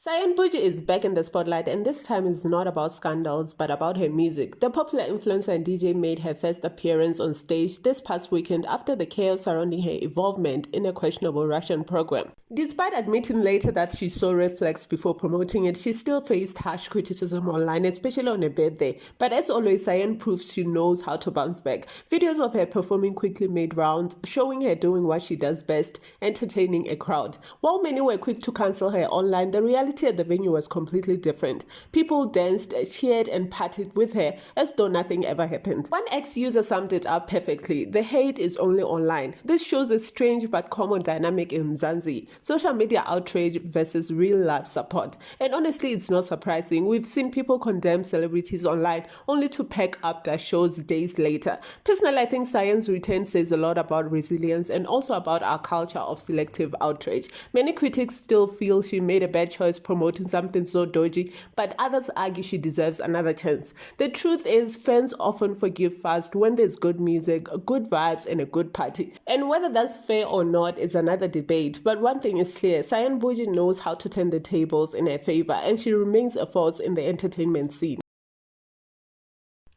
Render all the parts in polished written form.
Cyan Boujee is back in the spotlight, and this time is not about scandals but about her music. The popular influencer and DJ made her first appearance on stage this past weekend after the chaos surrounding her involvement in a questionable Russian program. Despite admitting later that she saw red flags before promoting it, she still faced harsh criticism online, especially on her birthday. But as always, Cyan proves she knows how to bounce back. Videos of her performing quickly made rounds, showing her doing what she does best, entertaining a crowd. While many were quick to cancel her online, the reality at the venue was completely different. People danced, cheered, and partied with her as though nothing ever happened. One ex-user summed it up perfectly: the hate is only online. This shows a strange but common dynamic in Mzansi: social media outrage versus real-life support. And honestly, it's not surprising. We've seen people condemn celebrities online only to pack up their shows days later. Personally, I think Cyan's return says a lot about resilience and also about our culture of selective outrage. Many critics still feel she made a bad choice promoting something so dodgy, but others argue she deserves another chance. The truth is, fans often forgive fast when there's good music, good vibes, and a good party. And whether that's fair or not is another debate, but one thing is clear: Cyan Boujee knows how to turn the tables in her favor, and she remains a force in the entertainment scene.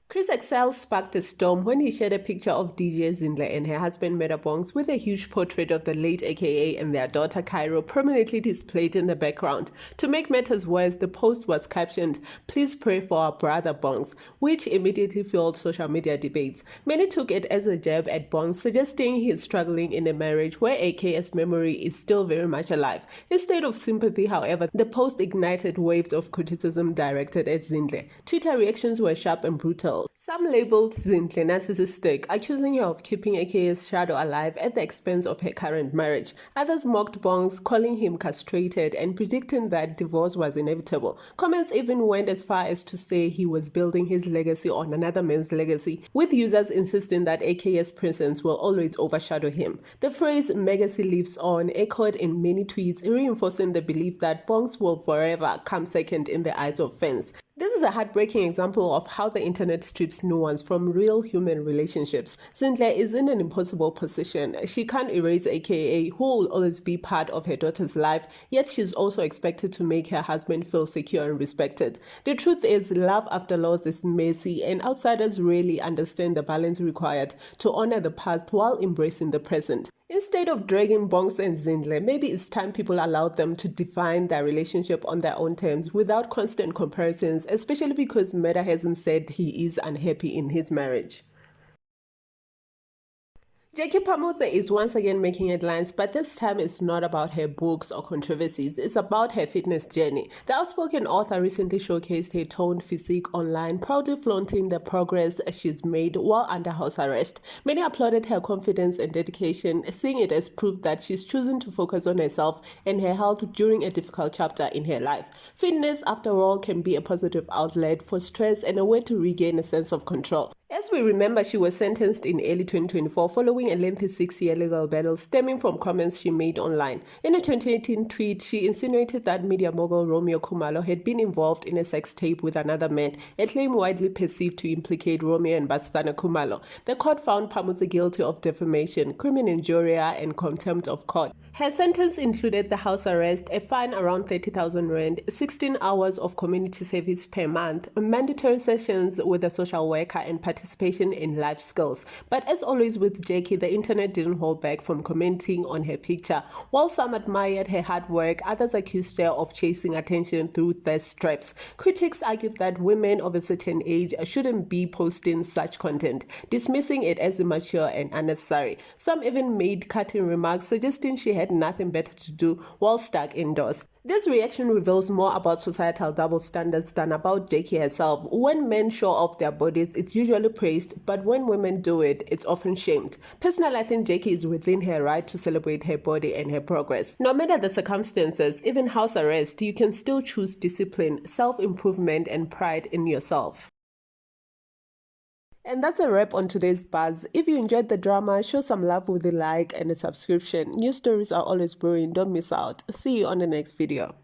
Chris Excel sparked a storm when he shared a picture of DJ Zinhle and her husband Murda Bongz with a huge portrait of the late AKA and their daughter Kairo prominently displayed in the background. To make matters worse, the post was captioned, "Please pray for our brother Bongz," which immediately fueled social media debates. Many took it as a jab at Bongz, suggesting he is struggling in a marriage where AK's memory is still very much alive. Instead of sympathy, however, the post ignited waves of criticism directed at Zinhle. Twitter reactions were sharp and brutal. Some labeled Zinhle narcissistic, accusing her of keeping AK's shadow alive at the expense of her current marriage. Others mocked Bongz, calling him castrated and predicting that divorce was inevitable. Comments even went as far as to say he was building his legacy on another man's legacy, with users insisting that AK's presence will always overshadow him. The phrase "legacy lives on" echoed in many tweets, reinforcing the belief that Bongz will forever come second in the eyes of fans. This is a heartbreaking example of how the internet strips nuance from real human relationships. Zinhle is in an impossible position. She can't erase AKA, who will always be part of her daughter's life, yet she's also expected to make her husband feel secure and respected. The truth is, love after loss is messy, and outsiders rarely understand the balance required to honor the past while embracing the present. Instead of dragging Bongz and Zinhle, maybe it's time people allowed them to define their relationship on their own terms without constant comparisons, especially because Murda hasn't said he is unhappy in his marriage. Jackie Phamotse is once again making headlines, but this time it's not about her books or controversies. It's about her fitness journey. The outspoken author recently showcased her toned physique online, proudly flaunting the progress she's made while under house arrest. Many applauded her confidence and dedication, seeing it as proof that she's chosen to focus on herself and her health during a difficult chapter in her life. Fitness, after all, can be a positive outlet for stress and a way to regain a sense of control. As we remember, she was sentenced in early 2024 following a lengthy 6-year legal battle stemming from comments she made online. In a 2018 tweet, she insinuated that media mogul Romeo Khumalo had been involved in a sex tape with another man, a claim widely perceived to implicate Romeo and Bastana Khumalo. The court found Phamotse guilty of defamation, criminal injuria, and contempt of court. Her sentence included the house arrest, a fine around 30,000 rand, 16 hours of community service per month, mandatory sessions with a social worker, and participation in life skills. But as always with Jackie, the internet didn't hold back from commenting on her picture. While some admired her hard work, others accused her of chasing attention through thirst traps. Critics argued that women of a certain age shouldn't be posting such content, dismissing it as immature and unnecessary. Some even made cutting remarks suggesting she had nothing better to do while stuck indoors. This reaction reveals more about societal double standards than about Jackie herself. When men show off their bodies, it's usually praised, but when women do it, it's often shamed. Personally, I think Jackie is within her right to celebrate her body and her progress. No matter the circumstances, even house arrest, you can still choose discipline, self-improvement, and pride in yourself. And that's a wrap on today's buzz. If you enjoyed the drama, show some love with a like and a subscription. News stories are always brewing, don't miss out. See you on the next video.